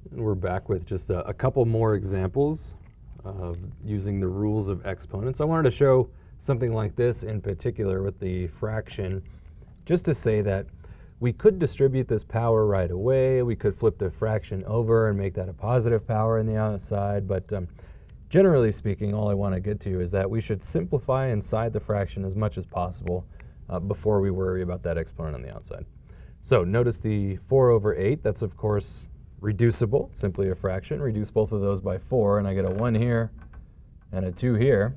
And we're back with just a couple more examples of using the rules of exponents. I wanted to show something like this in particular with the fraction, just to say that we could distribute this power right away. We could flip the fraction over and make that a positive power in the outside. But generally speaking, all I want to get to is that we should simplify inside the fraction as much as possible before we worry about that exponent on the outside. So notice the 4/8. That's, of course, reducible, simply a fraction. Reduce both of those by 4, and I get a 1 here and a 2 here.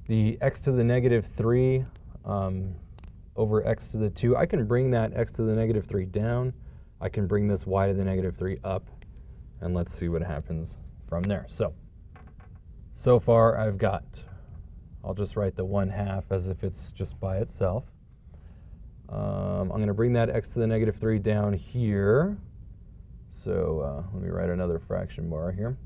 The x to the negative 3 over x to the 2, I can bring that x to the negative 3 down. I can bring this y to the negative 3 up, and let's see what happens from there. So far I've got, I'll just write the 1/2 as if it's just by itself. I'm going to bring that x to the negative 3 down here. So let me write another fraction bar here.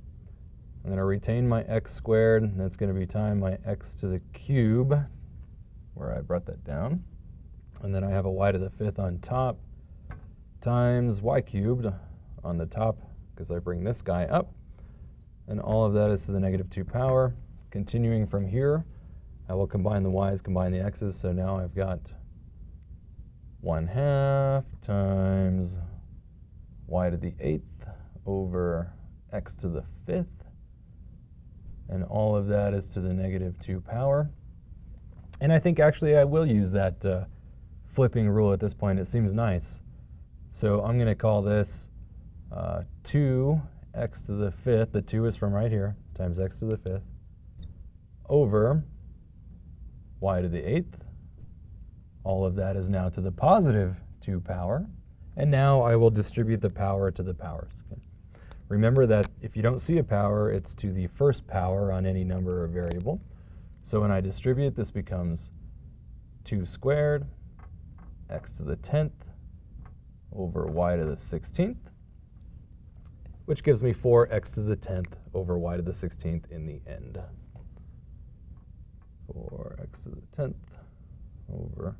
I'm going to retain my x squared, and that's going to be times my x to the cube, where I brought that down. And then I have a y to the 5th on top, times y cubed on the top, because I bring this guy up. And all of that is to the negative 2 power. Continuing from here, I will combine the y's, combine the x's, so now I've got 1/2 times y to the 8th over x to the 5th. And all of that is to the negative 2 power. And I think actually I will use that flipping rule at this point. It seems nice. So I'm going to call this 2x to the 5th, the 2 is from right here, times x to the 5th, over y to the 8th. All of that is now to the positive 2 power. And now I will distribute the power to the powers. Okay. Remember that if you don't see a power, it's to the first power on any number or variable. So when I distribute, this becomes 2 squared x to the 10th over y to the 16th, which gives me 4x to the 10th over y to the 16th in the end. 4x to the 10th over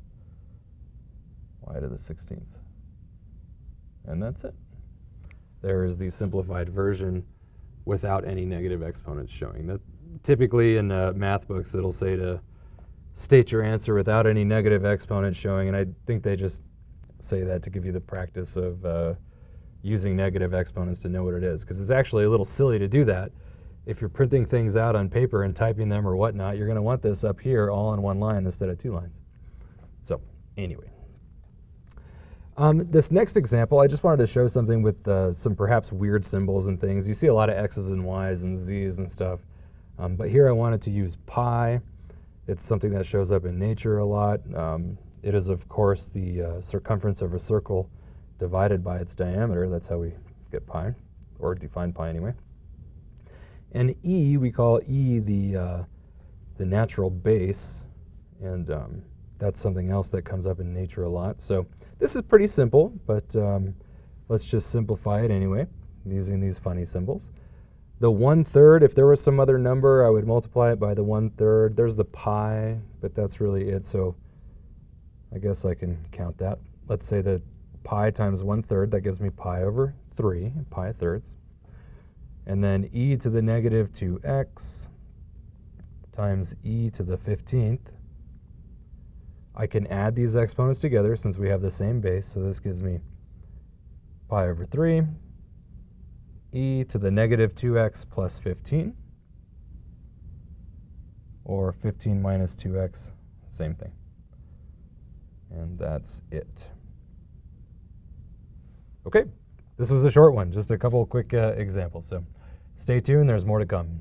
y to the 16th. And that's it. There is the simplified version without any negative exponents showing. That typically in math books, it'll say to state your answer without any negative exponents showing, and I think they just say that to give you the practice of using negative exponents to know what it is, because it's actually a little silly to do that. If you're printing things out on paper and typing them or whatnot, you're going to want this up here all in one line instead of 2 lines. So anyway. This next example, I just wanted to show something with some perhaps weird symbols and things. You see a lot of x's and y's and z's and stuff, but here I wanted to use pi. It's something that shows up in nature a lot. It is, of course, the circumference of a circle divided by its diameter. That's how we get pi, or define pi anyway. And e, we call e the natural base, and that's something else that comes up in nature a lot. So this is pretty simple, but let's just simplify it anyway, using these funny symbols. The 1/3, if there was some other number, I would multiply it by the 1/3. There's the pi, but that's really it, so I guess I can count that. Let's say that pi times 1/3, that gives me pi over 3, pi thirds. And then e to the negative 2x times e to the 15th. I can add these exponents together since we have the same base, so this gives me pi over 3, e to the negative 2x plus 15, or 15 minus 2x, same thing. And that's it. Okay, this was a short one, just a couple quick examples, so stay tuned, there's more to come.